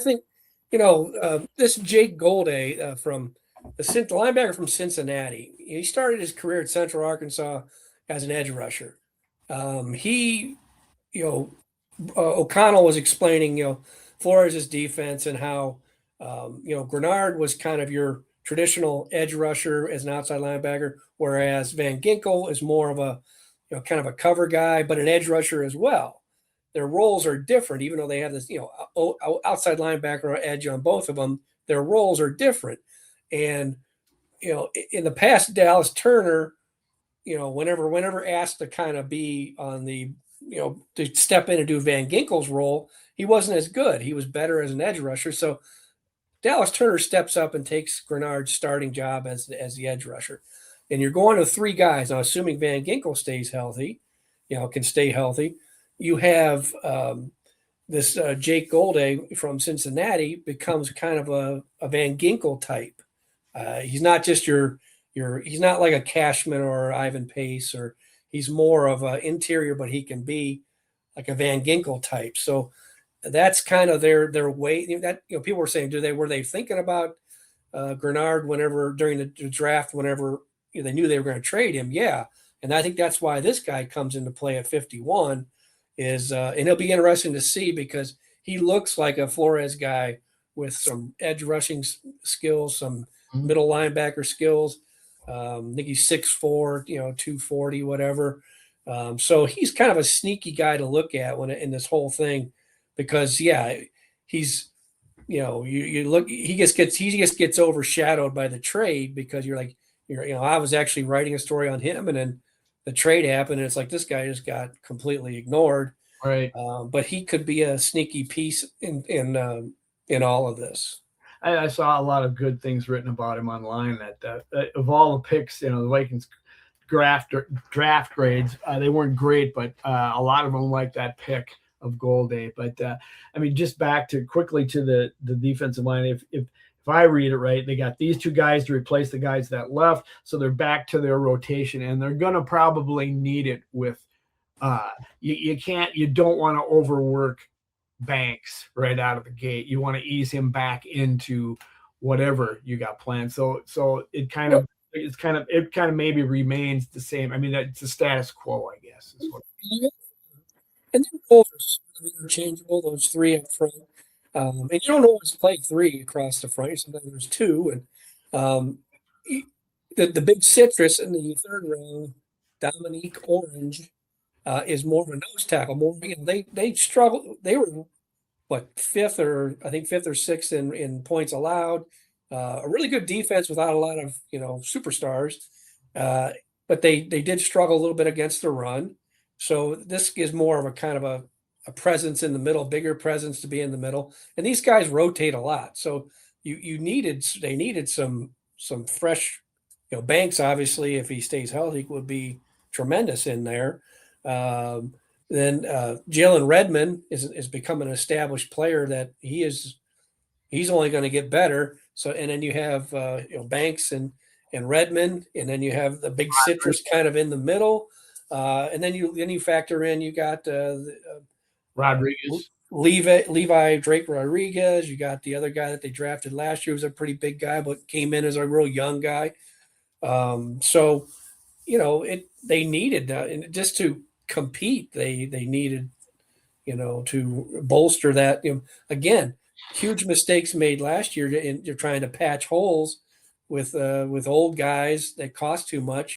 I think, this Jake Goldade from the linebacker from Cincinnati. He started his career at Central Arkansas as an edge rusher. He, you know, O'Connell was explaining, Flores' defense and how, Grenard was kind of your traditional edge rusher as an outside linebacker, whereas Van Ginkel is more of a, kind of a cover guy, but an edge rusher as well. Their roles are different, even though they have this, outside linebacker or edge on both of them. Their roles are different, and in the past, Dallas Turner, whenever asked to kind of be on the, to step in and do Van Ginkel's role, he wasn't as good. He was better as an edge rusher. So Dallas Turner steps up and takes Grenard's starting job as the edge rusher. And you're going to three guys. Now, assuming Van Ginkel stays healthy, can stay healthy, you have this Jake Goldade from Cincinnati becomes kind of a Van Ginkel type. He's not just he's not like a Cashman or Ivan Pace, or he's more of an interior, but he can be like a Van Ginkel type. So that's kind of their way. That people were saying, were they thinking about Grenard whenever during the draft, whenever they knew they were going to trade him? Yeah, and I think that's why this guy comes into play at 51. And it'll be interesting to see because he looks like a Flores guy with some edge rushing skills, some middle linebacker skills. I think he's 6'4", 240, whatever. So he's kind of a sneaky guy to look at in this whole thing, because he's you look, he just gets overshadowed by the trade, because I was actually writing a story on him, and then the trade happened, and it's like this guy just got completely ignored. Right. But he could be a sneaky piece in all of this. I saw a lot of good things written about him online. That of all the picks, the Vikings draft grades, they weren't great, but a lot of them like that pick of Goldade. But just back quickly to the defensive line. If I read it right, they got these two guys to replace the guys that left, so they're back to their rotation, and they're gonna probably need it with. You don't want to overwork Banks right out of the gate. You want to ease him back into whatever you got planned. So it kind of maybe remains the same. It's a status quo, I guess. Is what. And their roles are interchangeable, those three up front. And you don't always play three across the front. Sometimes there's two. And the big citrus in the third round, Dominique Orange, is more of a nose tackle. They struggled. They were fifth or sixth in points allowed. A really good defense without a lot of superstars, but they did struggle a little bit against the run. So this is more of a kind of a presence in the middle, bigger presence to be in the middle. And these guys rotate a lot, so they needed some fresh. Banks, obviously, if he stays healthy, would be tremendous in there. Then Jalen Redmond is become an established player that he's only going to get better. So, and then you have Banks and Redmond, and then you have the big citrus kind of in the middle, and then you factor in, you got Rodriguez, Levi Drake Rodriguez. You got the other guy that they drafted last year, was a pretty big guy, but came in as a real young guy. So they needed and just to compete, they needed to bolster that. Again, huge mistakes made last year. You're trying to patch holes with old guys that cost too much.